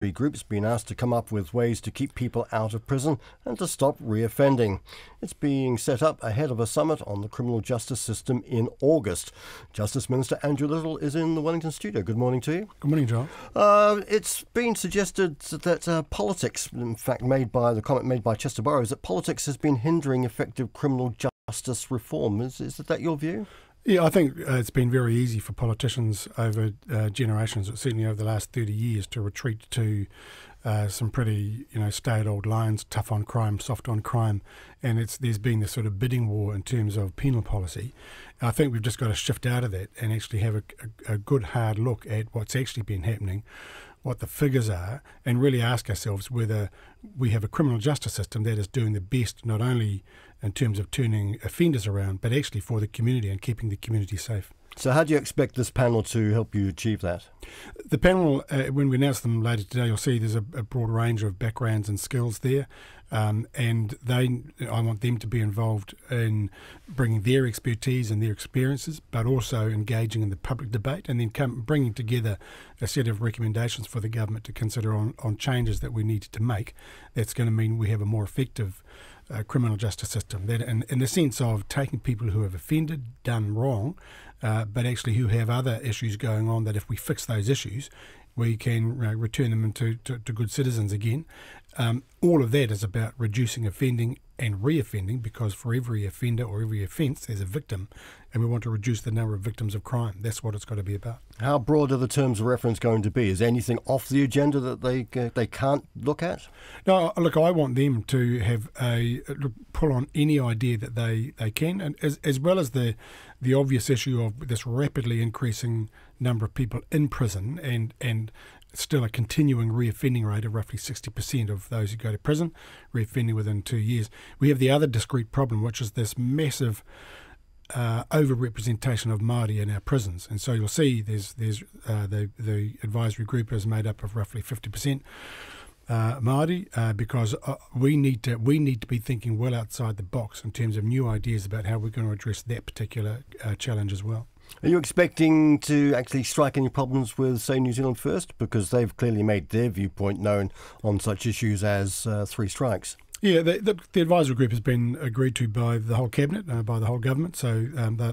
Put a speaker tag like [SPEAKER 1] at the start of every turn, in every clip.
[SPEAKER 1] groups been asked to come up with ways to keep people out of prison and to stop reoffending. It's being set up ahead of a summit on the criminal justice system in August. Justice Minister Andrew Little is in the Wellington studio. Good morning to you.
[SPEAKER 2] Good morning, John.
[SPEAKER 1] It's been suggested that politics, in fact the comment made by Chester Burrows, that politics has been hindering effective criminal justice reform. Is that your view?
[SPEAKER 2] Yeah, I think it's been very easy for politicians over generations, certainly over the last 30 years, to retreat to some pretty, staid old lines, tough on crime, soft on crime, and there's been this sort of bidding war in terms of penal policy. I think we've just got to shift out of that and actually have a good hard look at what's actually been happening, what the figures are, and really ask ourselves whether we have a criminal justice system that is doing the best, not only in terms of turning offenders around, but actually for the community and keeping the community safe.
[SPEAKER 1] So how do you expect this panel to help you achieve that?
[SPEAKER 2] The panel, when we announce them later today, you'll see there's a broad range of backgrounds and skills there. And I want them to be involved in bringing their expertise and their experiences, but also engaging in the public debate, and then bringing together a set of recommendations for the government to consider on changes that we need to make. That's going to mean we have a more effective criminal justice system, that in the sense of taking people who have offended, done wrong, but actually who have other issues going on, that if we fix those issues, we can return them into good citizens again. All of that is about reducing offending and reoffending, because for every offender or every offence there's a victim, and we want to reduce the number of victims of crime. That's what it's got to be about. How
[SPEAKER 1] broad are the terms of reference going to be? Is there anything off the agenda that they can't look at?
[SPEAKER 2] No, look, I want them to have pull on any idea that they can, and as well as the obvious issue of this rapidly increasing number of people in prison and still a continuing reoffending rate of roughly 60% of those who go to prison reoffending within 2 years. We have the other discrete problem, which is this massive overrepresentation of Māori in our prisons. And so you'll see there's the advisory group is made up of roughly 50% Māori, because we need to be thinking well outside the box in terms of new ideas about how we're going to address that particular challenge as well.
[SPEAKER 1] Are you expecting to actually strike any problems with, say, New Zealand First? Because they've clearly made their viewpoint known on such issues as 3 strikes. Yeah,
[SPEAKER 2] the advisory group has been agreed to by the whole cabinet, by the whole government, so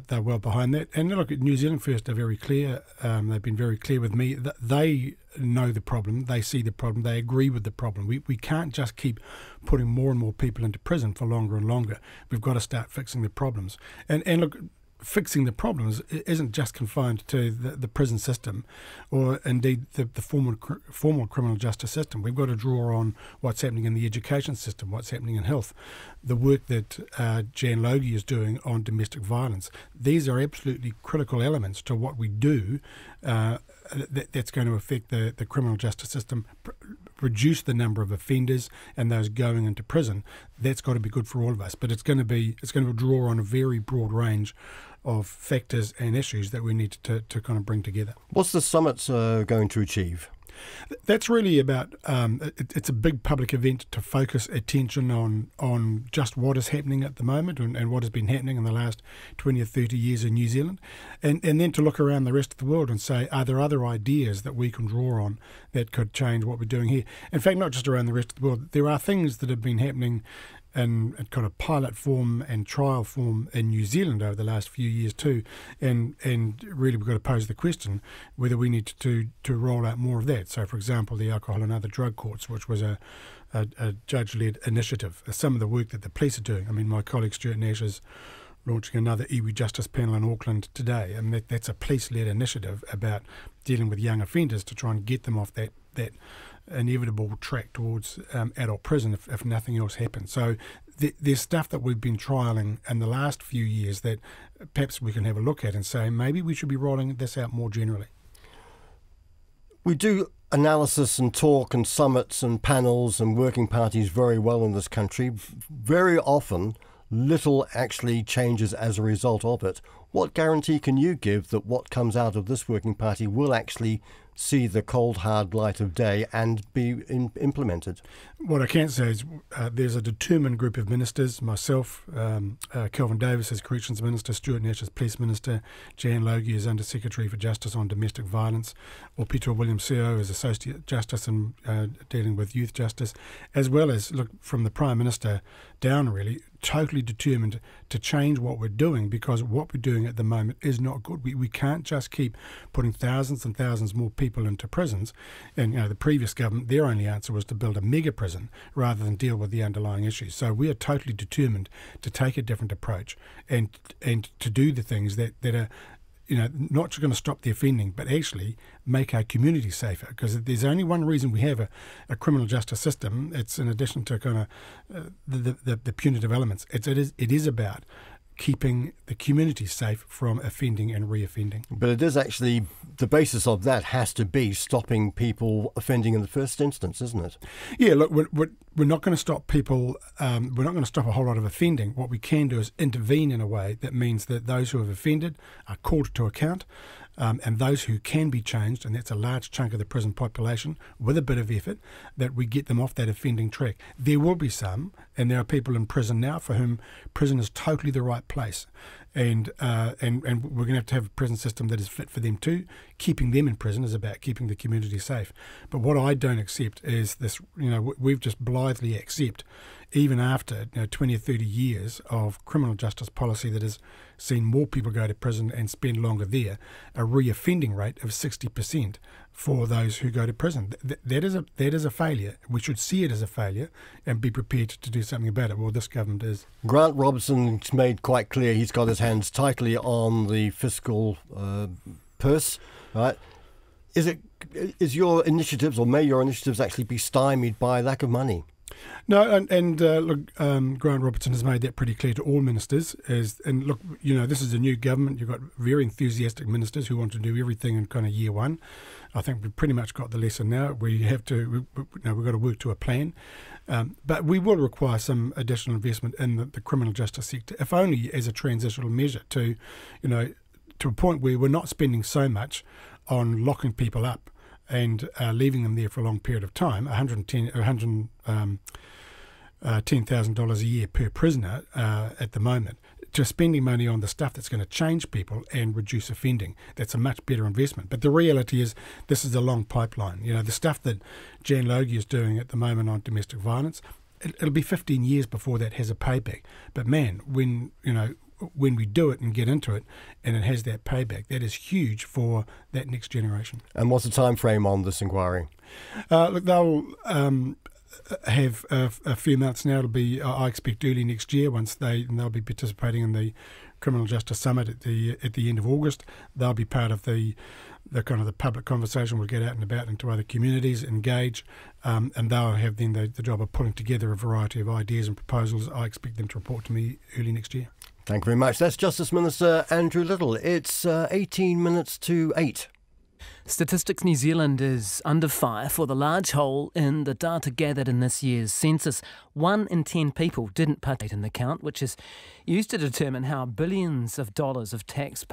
[SPEAKER 2] they're well behind that. And look, New Zealand First are very clear. They've been very clear with me that they know the problem, they see the problem, they agree with the problem. We can't just keep putting more and more people into prison for longer and longer. We've got to start fixing the problems. And look, fixing the problems isn't just confined to the prison system or indeed the formal criminal justice system. We've got to draw on what's happening in the education system, what's happening in health, the work that Jan Logie is doing on domestic violence. These are absolutely critical elements to what we do that's going to affect the criminal justice system, reduce the number of offenders and those going into prison. That's got to be good for all of us. But it's going to draw on a very broad range of factors and issues that we need to kind of bring together.
[SPEAKER 1] What's the summit going to achieve?
[SPEAKER 2] That's really about, it's a big public event to focus attention on just what is happening at the moment and what has been happening in the last 20 or 30 years in New Zealand, and then to look around the rest of the world and say, are there other ideas that we can draw on that could change what we're doing here? In fact, not just around the rest of the world, there are things that have been happening in kind of pilot form and trial form in New Zealand over the last few years too, and really we've got to pose the question whether we need to roll out more of that. So, for example, the alcohol and other drug courts, which was a judge-led initiative. Some of the work that the police are doing. I mean, my colleague Stuart Nash is launching another iwi justice panel in Auckland today, and that's a police-led initiative about dealing with young offenders to try and get them off that inevitable track towards adult prison if nothing else happens. So there's stuff that we've been trialling in the last few years that perhaps we can have a look at and say maybe we should be rolling this out more generally.
[SPEAKER 1] We do analysis and talk and summits and panels and working parties very well in this country. Very often little actually changes as a result of it. What guarantee can you give that what comes out of this working party will actually see the cold, hard light of day and be implemented?
[SPEAKER 2] What I can say is there's a determined group of ministers, myself, Kelvin Davis as Corrections Minister, Stuart Nash as Police Minister, Jan Logie as Under Secretary for Justice on Domestic Violence, or Peter Williams-Seo as Associate Justice and dealing with youth justice, as well as, look, from the Prime Minister down really, totally determined to change what we're doing, because what we're doing at the moment is not good. We can't just keep putting thousands and thousands more people into prisons. And the previous government, their only answer was to build a mega prison rather than deal with the underlying issues. So we are totally determined to take a different approach and to do the things that are not just going to stop the offending, but actually make our community safer. Because there's only one reason we have a criminal justice system. It's in addition to kind of the punitive elements. It is about keeping the community safe from offending and reoffending.
[SPEAKER 1] But it is actually, the basis of that has to be stopping people offending in the first instance, isn't it?
[SPEAKER 2] Yeah, look, we're not going to stop people, we're not going to stop a whole lot of offending. What we can do is intervene in a way that means that those who have offended are called to account, and those who can be changed, and that's a large chunk of the prison population, with a bit of effort, that we get them off that offending track. There will be some, and there are people in prison now for whom prison is totally the right place. And we're going to have a prison system that is fit for them too. Keeping them in prison is about keeping the community safe. But what I don't accept is this, we've just blithely accept, even after 20 or 30 years of criminal justice policy that has seen more people go to prison and spend longer there, a reoffending rate of 60% for those who go to prison. That is a failure. We should see it as a failure and be prepared to do something about it. Well, this government is. Grant
[SPEAKER 1] Robertson's made quite clear he's got his hands tightly on the fiscal purse, right? Is your initiatives, or may your initiatives actually be stymied by lack of money?
[SPEAKER 2] No, and look, Grant Robertson has made that pretty clear to all ministers. And look, this is a new government. You've got very enthusiastic ministers who want to do everything in kind of year one. I think we've pretty much got the lesson now. We've got to work to a plan. But we will require some additional investment in the criminal justice sector, if only as a transitional measure to a point where we're not spending so much on locking people up and leaving them there for a long period of time, $110,000 a year per prisoner at the moment, to spending money on the stuff that's going to change people and reduce offending. That's a much better investment. But the reality is this is a long pipeline. The stuff that Jan Logie is doing at the moment on domestic violence, it'll be 15 years before that has a payback. But man, when we do it and get into it and it has that payback, that is huge for that next generation.
[SPEAKER 1] And what's the time frame on this inquiry?
[SPEAKER 2] Look, they'll have a few months now. It'll be, I expect, early next year, once they'll be participating in the Criminal Justice Summit at the end of August. They'll be part of the kind of the public conversation. We'll get out and about into other communities, engage, and they'll have then the job of putting together a variety of ideas and proposals. I expect them to report to me early next year.
[SPEAKER 1] Thank you very much. That's Justice Minister Andrew Little. It's 18 minutes to 8.
[SPEAKER 3] Statistics New Zealand is under fire for the large hole in the data gathered in this year's census. 1 in 10 people didn't participate in the count, which is used to determine how billions of dollars of tax